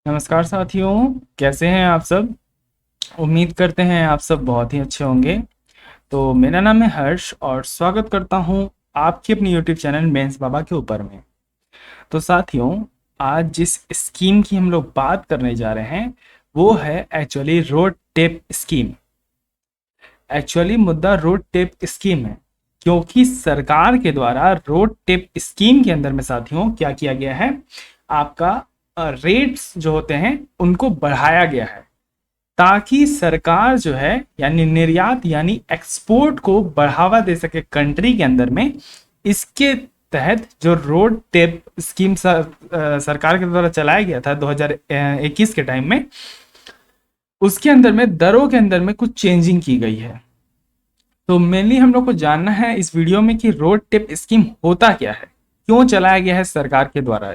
नमस्कार साथियों। कैसे हैं आप सब। उम्मीद करते हैं आप सब बहुत ही अच्छे होंगे। तो मेरा नाम है हर्ष और स्वागत करता हूं आपके अपने यूट्यूब चैनल मेंस बाबा के ऊपर में। तो साथियों, आज जिस स्कीम की हम लोग बात करने जा रहे हैं वो है actually road tape scheme. Actually मुद्दा रोड टेप स्कीम है, क्योंकि सरकार के द्वारा रोड टेप स्कीम के अंदर में साथियों क्या किया गया है, आपका रेट्स जो होते हैं उनको बढ़ाया गया है, ताकि सरकार जो है यानी निर्यात यानी एक्सपोर्ट को बढ़ावा दे सके कंट्री के अंदर में। इसके तहत जो रोड टेप स्कीम सरकार के द्वारा चलाया गया था 2021 के टाइम में, उसके अंदर में दरों के अंदर में कुछ चेंजिंग की गई है। तो मेनली हम लोग को जानना है इस वीडियो में कि रोड टेप स्कीम होता क्या है, क्यों चलाया गया है सरकार के द्वारा।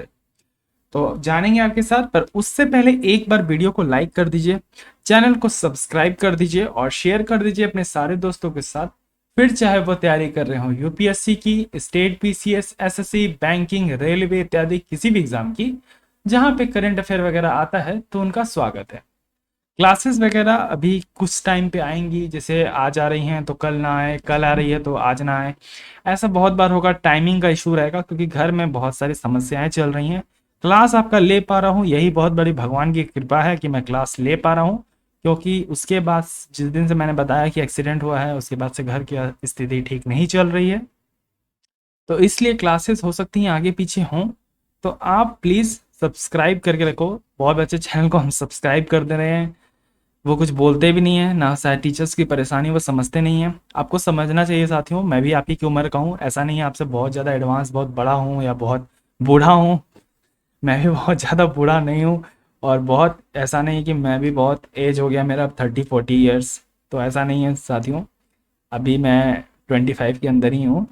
तो जानेंगे आपके साथ, पर उससे पहले एक बार वीडियो को लाइक कर दीजिए, चैनल को सब्सक्राइब कर दीजिए और शेयर कर दीजिए अपने सारे दोस्तों के साथ। फिर चाहे वो तैयारी कर रहे हो यूपीएससी की, state PCS, SSC, banking, railway इत्यादि किसी भी एग्जाम की, जहां पे करंट अफेयर वगैरह आता है तो उनका स्वागत है। क्लासेस वगैरह अभी कुछ टाइम पे आएंगी, जैसे आज आ रही हैं तो कल ना आए, कल आ रही है तो आज ना आए। ऐसा बहुत बार होगा, टाइमिंग का इशू रहेगा, क्योंकि घर में बहुत सारी समस्याएं चल रही हैं। क्लास आपका ले पा रहा हूँ, यही बहुत बड़ी भगवान की कृपा है कि मैं क्लास ले पा रहा हूँ। क्योंकि उसके बाद जिस दिन से मैंने बताया कि एक्सीडेंट हुआ है, उसके बाद से घर की स्थिति ठीक नहीं चल रही है, तो इसलिए क्लासेस हो सकती हैं आगे पीछे हों। तो आप प्लीज़ सब्सक्राइब करके रखो। बहुत बच्चे चैनल को हम सब्सक्राइब कर दे रहे हैं, वो कुछ बोलते भी नहीं है ना, शायद टीचर्स की परेशानी वो समझते नहीं है। आपको समझना चाहिए साथियों, मैं भी आप ही की उम्र का हूँ, ऐसा नहीं है आपसे बहुत ज़्यादा एडवांस, बहुत बड़ा हूँ या बहुत बूढ़ा हूँ। मैं भी बहुत ज़्यादा बूढ़ा नहीं हूँ, और बहुत ऐसा नहीं कि मैं भी बहुत एज हो गया मेरा 30-40 ईयर्स। तो ऐसा नहीं है साथियों, अभी मैं 25 के अंदर ही हूँ।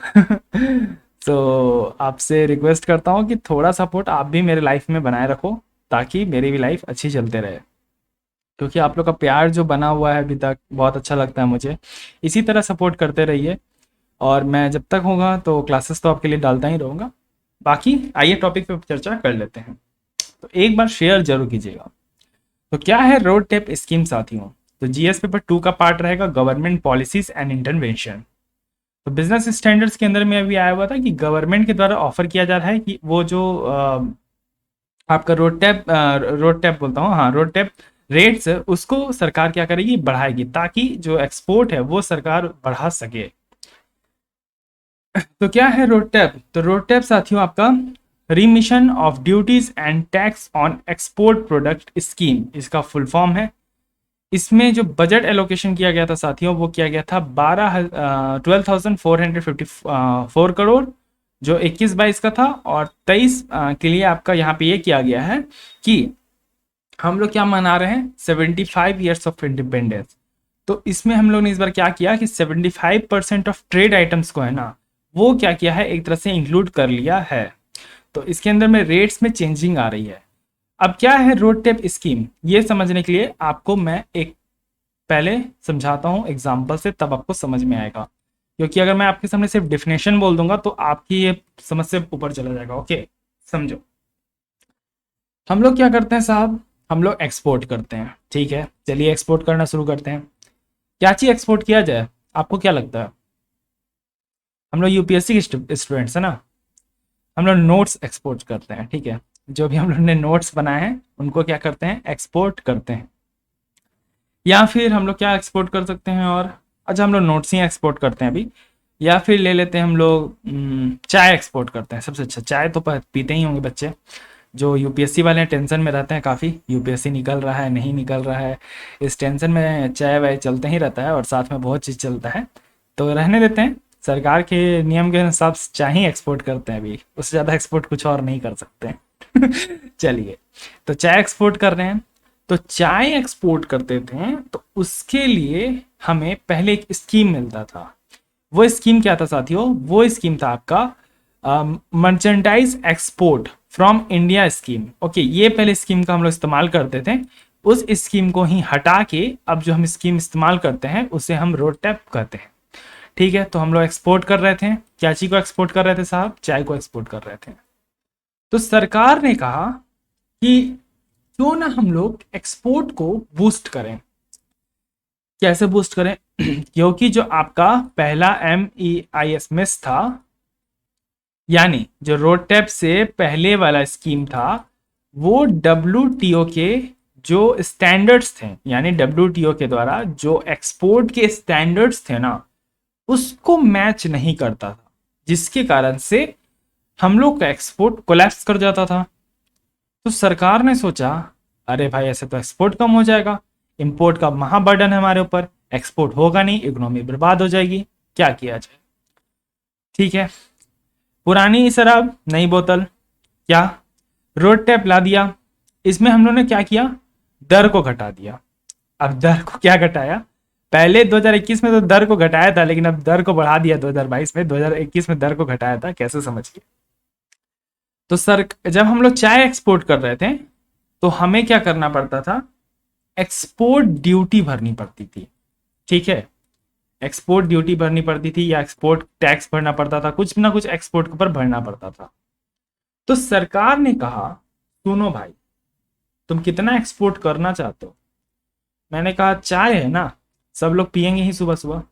तो आपसे रिक्वेस्ट करता हूँ कि थोड़ा सपोर्ट आप भी मेरे लाइफ में बनाए रखो, ताकि मेरी भी लाइफ अच्छी चलते रहे। क्योंकि आप लोग का प्यार जो बना हुआ है अभी तक बहुत अच्छा लगता है मुझे। इसी तरह सपोर्ट करते रहिए, और मैं जब तक होगा तो क्लासेस तो आपके लिए डालता ही रहूँगा। बाकी आइए टॉपिक पे चर्चा कर लेते हैं। तो एक बार शेयर जरूर कीजिएगा। तो क्या है रोड टेप स्कीम साथियों। तो जीएस पेपर 2 का पार्ट रहेगा गवर्नमेंट पॉलिसीज एंड इंटरवेंशन। तो बिजनेस स्टैंडर्ड्स के अंदर में अभी आया हुआ था कि गवर्नमेंट के द्वारा ऑफर किया जा रहा है कि वो जो आपका रोड टैप बोलता हूँ, हाँ रोड टैप रेट्स उसको सरकार क्या करेगी, बढ़ाएगी, ताकि जो एक्सपोर्ट है वो सरकार बढ़ा सके। तो क्या है रोड टैप। तो रोड टैप साथियों आपका remission of duties and tax on export product scheme, इसका फुल फॉर्म है। इसमें जो बजट एलोकेशन किया गया था साथियों, वो किया गया था 12,454 करोड़, जो 21-22 का था। और 23 के लिए आपका यहाँ पे ये किया गया है कि हम लोग क्या मना रहे हैं, 75 ईयर्स ऑफ इंडिपेंडेंस। तो इसमें हम लोग ने इस बार क्या किया कि 75% ऑफ ट्रेड आइटम्स को है ना, वो क्या किया है, एक तरह से इंक्लूड कर लिया है। तो इसके अंदर में रेट्स में चेंजिंग आ रही है। अब क्या है रोड टेप स्कीम, ये समझने के लिए आपको मैं एक पहले समझाता हूँ एग्जाम्पल से, तब आपको समझ में आएगा। क्योंकि अगर मैं आपके सामने सिर्फ डिफिनेशन बोल दूंगा तो आपकी ये समझ से ऊपर चला जाएगा। ओके, समझो। हम लोग क्या करते हैं साहब, हम लोग एक्सपोर्ट करते हैं, ठीक है, चलिए एक्सपोर्ट करना शुरू करते हैं। क्या चीज़ एक्सपोर्ट किया जाए, आपको क्या लगता है। हम लोग यूपीएससी के स्टूडेंट्स है ना, हम लोग नोट्स एक्सपोर्ट करते हैं, ठीक है। जो भी हम लोग ने नोट्स बनाए हैं उनको क्या करते हैं, एक्सपोर्ट करते हैं। या फिर हम लोग क्या एक्सपोर्ट कर सकते हैं, और अच्छा हम लोग नोट्स ही एक्सपोर्ट करते हैं अभी। या फिर ले लेते हैं हम लोग चाय एक्सपोर्ट करते हैं। सबसे अच्छा, चाय तो पीते ही होंगे बच्चे। जो यूपीएससी वाले हैं टेंशन में रहते हैं काफ़ी, यूपीएससी निकल रहा है नहीं निकल रहा है, इस टेंशन में चाय वाय चलते ही रहता है, और साथ में बहुत चीज़ चलता है। तो रहने देते हैं, सरकार के नियम के हिसाब से चाय ही एक्सपोर्ट करते हैं अभी, उससे ज़्यादा एक्सपोर्ट कुछ और नहीं कर सकते हैं। चलिए, तो चाय एक्सपोर्ट कर रहे हैं। तो चाय एक्सपोर्ट करते थे तो उसके लिए हमें पहले एक स्कीम मिलता था। वो स्कीम क्या था साथियों, वो स्कीम था आपका merchandise export from India scheme. Okay, ये पहले स्कीम का हम लोग इस्तेमाल करते थे। उस स्कीम को ही हटा के अब जो हम स्कीम इस्तेमाल करते हैं उसे हम रोड टैप कहते हैं। ठीक है, तो हम लोग एक्सपोर्ट कर रहे थे, क्या चीज को एक्सपोर्ट कर रहे थे साहब, चाय को एक्सपोर्ट कर रहे थे। तो सरकार ने कहा कि क्यों ना हम लोग एक्सपोर्ट को बूस्ट करें। कैसे बूस्ट करें? क्योंकि जो आपका पहला MEIS था, यानी जो रोड टैप से पहले वाला स्कीम था, वो WTO के जो स्टैंडर्ड्स थे, यानी WTO के द्वारा जो एक्सपोर्ट के स्टैंडर्ड्स थे ना, उसको मैच नहीं करता था, जिसके कारण से हम लोग का एक्सपोर्ट कोलैप्स कर जाता था। तो सरकार ने सोचा, अरे भाई ऐसे तो एक्सपोर्ट कम हो जाएगा, इंपोर्ट का महाबर्डन है हमारे ऊपर, एक्सपोर्ट होगा नहीं, इकोनॉमी बर्बाद हो जाएगी, क्या किया जाए? ठीक है, पुरानी शराब नई बोतल, क्या रोड टैप ला दिया। इसमें हम लोगों ने क्या किया? दर को घटा दिया। अब दर को क्या घटाया? पहले 2021 में तो दर को घटाया था, लेकिन अब दर को बढ़ा दिया 2022 में। 2021 में दर को घटाया था, कैसे समझिए। तो सर, जब हम लोग चाय एक्सपोर्ट कर रहे थे तो हमें क्या करना पड़ता था? एक्सपोर्ट ड्यूटी भरनी पड़ती थी। ठीक है, एक्सपोर्ट ड्यूटी भरनी पड़ती थी या एक्सपोर्ट टैक्स भरना पड़ता था, कुछ ना कुछ एक्सपोर्ट के ऊपर भरना पड़ता था। तो सरकार ने कहा, सुनो भाई, तुम कितना एक्सपोर्ट करना चाहते हो? मैंने कहा चाय है ना, सब लोग पियेंगे ही सुबह सुबह,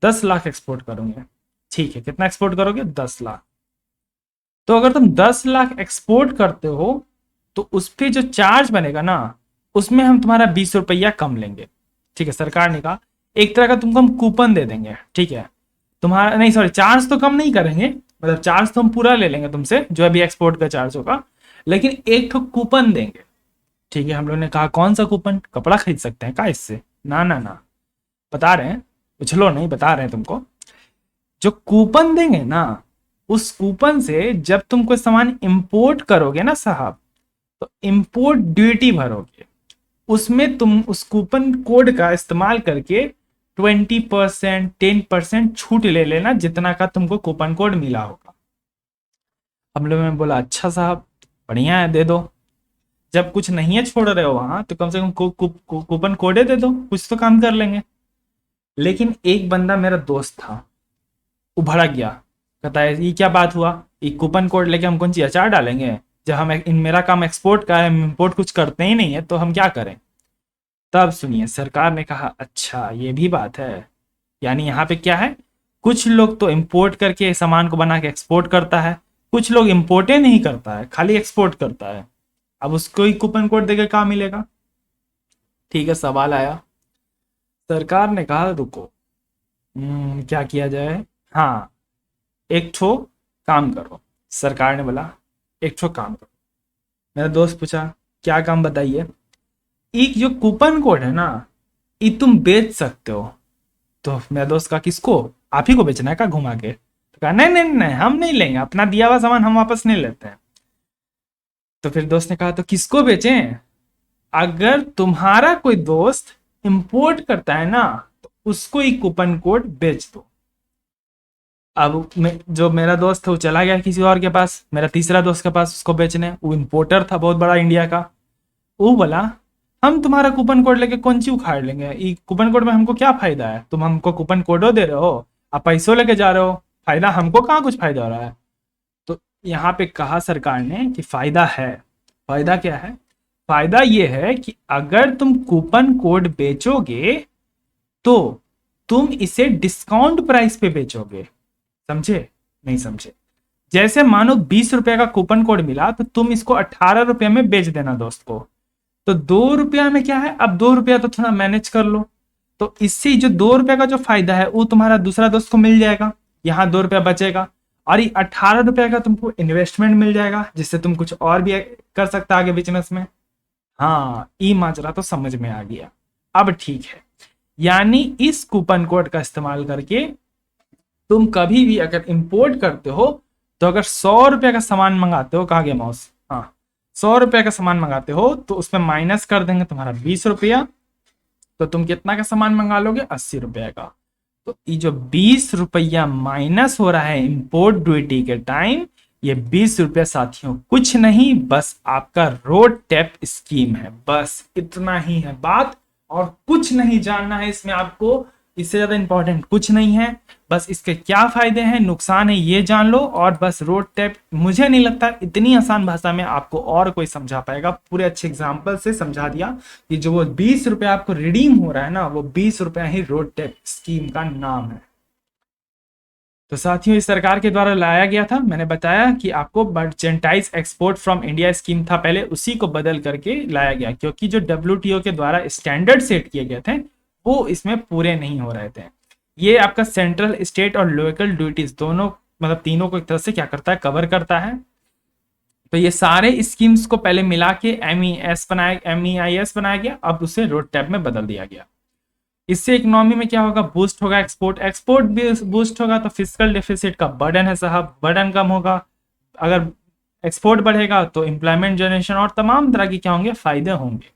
10 लाख एक्सपोर्ट करूंगे। ठीक है, कितना एक्सपोर्ट करोगे? 10 लाख। तो अगर तुम 10 लाख एक्सपोर्ट करते हो तो उस पर जो चार्ज बनेगा ना, उसमें हम तुम्हारा 20 रुपया कम लेंगे। ठीक है, सरकार ने कहा एक तरह का तुमको हम कूपन दे देंगे। ठीक है, तुम्हारा नहीं, सॉरी, चार्ज तो कम नहीं करेंगे, मतलब चार्ज तो हम पूरा ले लेंगे तुमसे, जो अभी एक्सपोर्ट का चार्ज होगा, लेकिन एक तो कूपन देंगे। ठीक है, हम लोग ने कहा कौन सा कूपन? कपड़ा खरीद सकते हैं क्या इससे? ना ना ना, बता रहे हैं, उछलो नहीं, बता रहे हैं तुमको। जो कूपन देंगे ना, उस कूपन से जब तुम कोई सामान इंपोर्ट करोगे ना साहब, तो इंपोर्ट ड्यूटी भरोगे, उसमें तुम उस कूपन कोड का इस्तेमाल करके 20%, 10% छूट ले लेना, जितना का तुमको कूपन कोड मिला होगा। हम लोगों ने बोला अच्छा साहब, बढ़िया है, दे दो। जब कुछ नहीं है छोड़ रहे हो वहां, तो कम से कम कूपन कोडे दे दो, कुछ तो काम कर लेंगे। लेकिन एक बंदा मेरा दोस्त था, वो भड़क गया, कहता है ये क्या बात हुआ, ये कूपन कोड लेके हम कौन सी अचार डालेंगे? जब हम इन मेरा काम एक्सपोर्ट का है, हम इम्पोर्ट कुछ करते ही नहीं है, तो हम क्या करें? तब सुनिए, सरकार ने कहा अच्छा ये भी बात है, यानी यहाँ पे क्या है, कुछ लोग तो इंपोर्ट करके सामान को बना के एक्सपोर्ट करता है, कुछ लोग इंपोर्टे नहीं करता है, खाली एक्सपोर्ट करता है। अब उसको ही कूपन कोड देकर क्या मिलेगा? ठीक है, सवाल आया। सरकार ने कहा रुको, क्या किया जाए? हाँ, एक ठो काम करो। सरकार ने बोला एक ठो काम करो। मेरा दोस्त पूछा क्या काम, बताइए। एक जो कूपन कोड है ना, ये तुम बेच सकते हो। तो मेरा दोस्त कहा किसको? आप ही को बेचना है क्या घुमा के? तो कहा नहीं नहीं नहीं, हम नहीं लेंगे, अपना दिया हुआ सामान हम वापस नहीं लेते हैं। तो फिर दोस्त ने कहा तो किसको बेचें? अगर तुम्हारा कोई दोस्त इंपोर्ट करता है ना, तो उसको ही कूपन कोड बेच दो। अब जो मेरा दोस्त है वो चला गया किसी और के पास, मेरा तीसरा दोस्त के पास उसको बेचने। वो इंपोर्टर था बहुत बड़ा इंडिया का। वो बोला हम तुम्हारा कूपन कोड लेके कौन सी उखाड़ लेंगे, ये कूपन कोड में हमको क्या फायदा है? तुम हमको कूपन कोडो दे रहे हो, आप पैसों लेके जा रहे हो, फायदा हमको कहाँ कुछ फायदा हो रहा है? तो यहाँ पे कहा सरकार ने कि फायदा है। फायदा क्या है? फायदा ये है कि अगर तुम कूपन कोड बेचोगे तो तुम इसे डिस्काउंट प्राइस पे बेचोगे। समझे? नहीं समझे? जैसे मानो 20 रुपए का कूपन कोड मिला, तो तुम इसको 18 रुपए में बेच देना दोस्त को। तो 2 रुपया में क्या है, अब 2 रुपया तो थोड़ा मैनेज कर लो। तो इससे जो 2 रुपया का जो फायदा है वो तुम्हारा दूसरा दोस्त को मिल जाएगा, यहाँ 2 रुपया बचेगा। और ये 18 रुपया का तुमको इन्वेस्टमेंट मिल जाएगा, जिससे तुम कुछ और भी कर सकते आगे बिजनेस में। हाँ, ई माजरा तो समझ में आ गया। अब ठीक है, यानी इस कूपन कोड का इस्तेमाल करके तुम कभी भी अगर इंपोर्ट करते हो, तो अगर 100 रुपया का सामान मंगाते हो, कहाँ गया माउस, हाँ, 100 रुपया का सामान मंगाते हो तो उसमें माइनस कर देंगे तुम्हारा 20 रुपया, तो तुम कितना का सामान मंगा लोगे? 80 रुपया का। तो ये जो 20 रुपया माइनस हो रहा है इंपोर्ट ड्यूटी के टाइम, ये 20 रुपया साथियों कुछ नहीं, बस आपका रोड टैप स्कीम है। बस इतना ही है बात, और कुछ नहीं जानना है इसमें आपको। इससे ज्यादा इंपॉर्टेंट कुछ नहीं है। बस इसके क्या फायदे हैं नुकसान है ये जान लो, और बस रोड टैप मुझे नहीं लगता इतनी आसान भाषा में आपको और कोई समझा पाएगा। पूरे अच्छे एग्जाम्पल से समझा दिया कि जो वो 20 रुपया आपको रिडीम हो रहा है ना, वो 20 रुपया ही रोड टैप स्कीम का नाम है। तो साथियों, इस सरकार के द्वारा लाया गया था, मैंने बताया कि आपको merchandise export from India scheme था पहले, उसी को बदल करके लाया गया, क्योंकि जो डब्ल्यूटीओ के द्वारा स्टैंडर्ड सेट किए गए थे वो इसमें पूरे नहीं हो रहे थे। ये आपका सेंट्रल, स्टेट और लोकल ड्यूटीज दोनों, मतलब तीनों को एक तरह से क्या करता है, कवर करता है। तो ये सारे स्कीम्स को पहले मिला के MEIS बनाया गया, अब उसे रोड टैप में बदल दिया गया। इससे इकोनॉमी में क्या होगा, बूस्ट होगा, एक्सपोर्ट भी बूस्ट होगा, तो फिजिकल डेफिसिट का बर्डन है साहब, बर्डन कम होगा। अगर एक्सपोर्ट बढ़ेगा तो एम्प्लॉयमेंट जनरेशन और तमाम तरह के क्या होंगे, फायदे होंगे।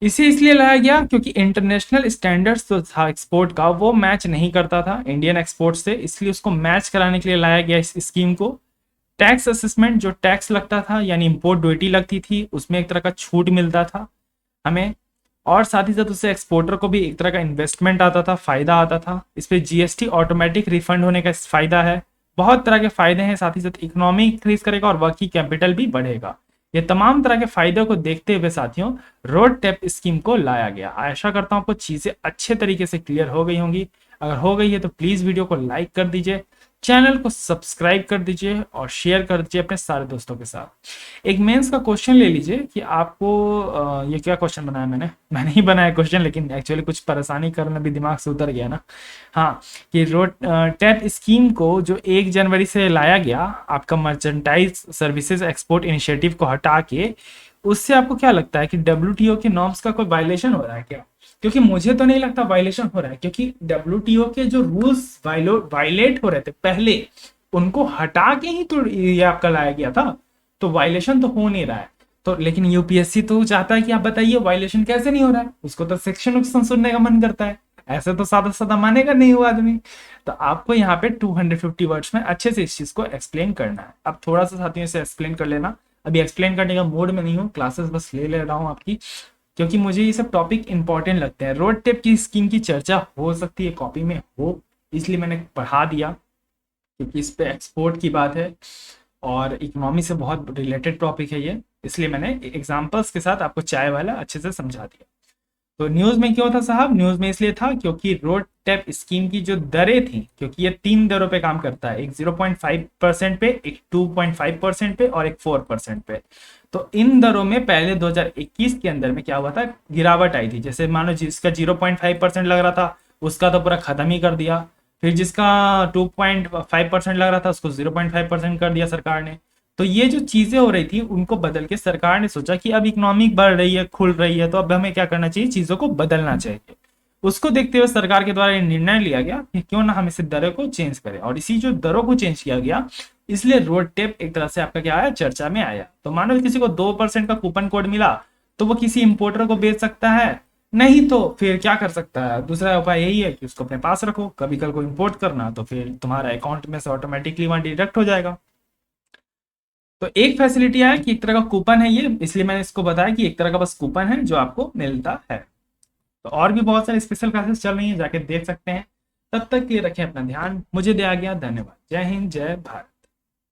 इसे इसलिए लाया गया क्योंकि इंटरनेशनल स्टैंडर्ड्स जो था एक्सपोर्ट का वो मैच नहीं करता था इंडियन एक्सपोर्ट से, इसलिए उसको मैच कराने के लिए लाया गया इस स्कीम को। टैक्स असेसमेंट, जो टैक्स लगता था यानी इंपोर्ट ड्यूटी लगती थी, उसमें एक तरह का छूट मिलता था हमें, और साथ ही साथ उससे एक्सपोर्टर को भी एक तरह का इन्वेस्टमेंट आता था, फायदा आता था। इस पे जीएसटी ऑटोमेटिक रिफंड होने का फायदा है, बहुत तरह के फायदे हैं। साथ ही साथ इकोनॉमी इंक्रीज करेगा और वर्किंग कैपिटल भी बढ़ेगा। ये तमाम तरह के फायदों को देखते हुए साथियों रोड टैप स्कीम को लाया गया। आशा करता हूं आपको चीजें अच्छे तरीके से क्लियर हो गई होंगी। अगर हो गई है तो प्लीज वीडियो को लाइक कर दीजिए, चैनल को सब्सक्राइब कर दीजिए और शेयर कर दीजिए अपने सारे दोस्तों के साथ। एक मेंस का क्वेश्चन ले लीजिए कि आपको ये क्या क्वेश्चन बनाया, मैंने ही बनाया क्वेश्चन, लेकिन एक्चुअली कुछ परेशानी करना भी दिमाग से उतर गया ना। हाँ, कि रोड टैप स्कीम को जो 1 जनवरी से लाया गया, आपका मर्चेंटाइज सर्विसेज एक्सपोर्ट इनिशिएटिव को हटा के, उससे आपको क्या लगता है कि डब्ल्यूटीओ के नॉर्म्स का कोई वायलेशन हो रहा है क्या? क्योंकि मुझे तो नहीं लगता वायलेशन हो रहा है, क्योंकि डब्ल्यूटीओ के जो रूल्स वायलेट हो रहे थे पहले, उनको हटा के ही तो ये आपका लाया गया था, तो वायलेशन तो हो नहीं रहा है। तो लेकिन यूपीएससी तो चाहता है कि आप बताइए वायलेशन कैसे नहीं हो रहा है, उसको तो सेक्शन सुनने का मन करता है, ऐसे तो सादा सादा मानेगा नहीं हुआ आदमी। तो आपको यहाँ पे 250 वर्ड्स में अच्छे से इस चीज को एक्सप्लेन करना है। अब थोड़ा सा साथियों से एक्सप्लेन कर लेना, अभी एक्सप्लेन करने का मूड में नहीं हूँ, क्लासेस बस ले रहा हूँ आपकी, क्योंकि मुझे ये सब टॉपिक इंपॉर्टेंट लगते हैं। रोड टेप की स्कीम की चर्चा हो सकती है कॉपी में हो, इसलिए मैंने पढ़ा दिया, क्योंकि इस पे एक्सपोर्ट की बात है और इकोनॉमी से बहुत रिलेटेड टॉपिक है ये, इसलिए मैंने एग्जाम्पल्स के साथ आपको चाय वाला अच्छे से समझा दिया। तो न्यूज में क्यों था साहब, न्यूज में इसलिए था क्योंकि रोड टैप स्कीम की जो दरें थी, क्योंकि ये 3 दरों पे काम करता है, एक 0.5% पे, एक 2.5% पे और एक 4% पे। तो इन दरों में पहले 2021 के अंदर में क्या हुआ था, गिरावट आई थी। जैसे मानो जिसका 0.5% लग रहा था उसका तो पूरा खत्म ही कर दिया, फिर जिसका 2.5% लग रहा था उसको 0.5% कर दिया सरकार ने। तो ये जो चीजें हो रही थी उनको बदल के सरकार ने सोचा कि अब इकोनॉमी बढ़ रही है, खुल रही है, तो अब हमें क्या करना चाहिए, चीजों को बदलना चाहिए। उसको देखते हुए सरकार के द्वारा ये निर्णय लिया गया कि क्यों ना हम इस दरों को चेंज करें, और इसी जो दरों को चेंज किया गया, इसलिए रोड टेप एक तरह से आपका क्या आया, चर्चा में आया। तो मानो किसी को 2% का कूपन कोड मिला तो वो किसी इंपोर्टर को बेच सकता है, नहीं तो फिर क्या कर सकता है, दूसरा उपाय यही है कि उसको अपने पास रखो, कभी कल को इंपोर्ट करना तो फिर तुम्हारा अकाउंट में से ऑटोमेटिकली वहां डिडक्ट हो जाएगा। तो एक फैसिलिटी है कि एक तरह का कूपन है ये, इसलिए मैंने इसको बताया कि एक तरह का बस कूपन है जो आपको मिलता है। तो और भी बहुत सारे स्पेशल क्लासेस चल रही हैं, जाके देख सकते हैं। तब तक के रखें अपना ध्यान, मुझे दिया गया, धन्यवाद। जय हिंद, जय भारत।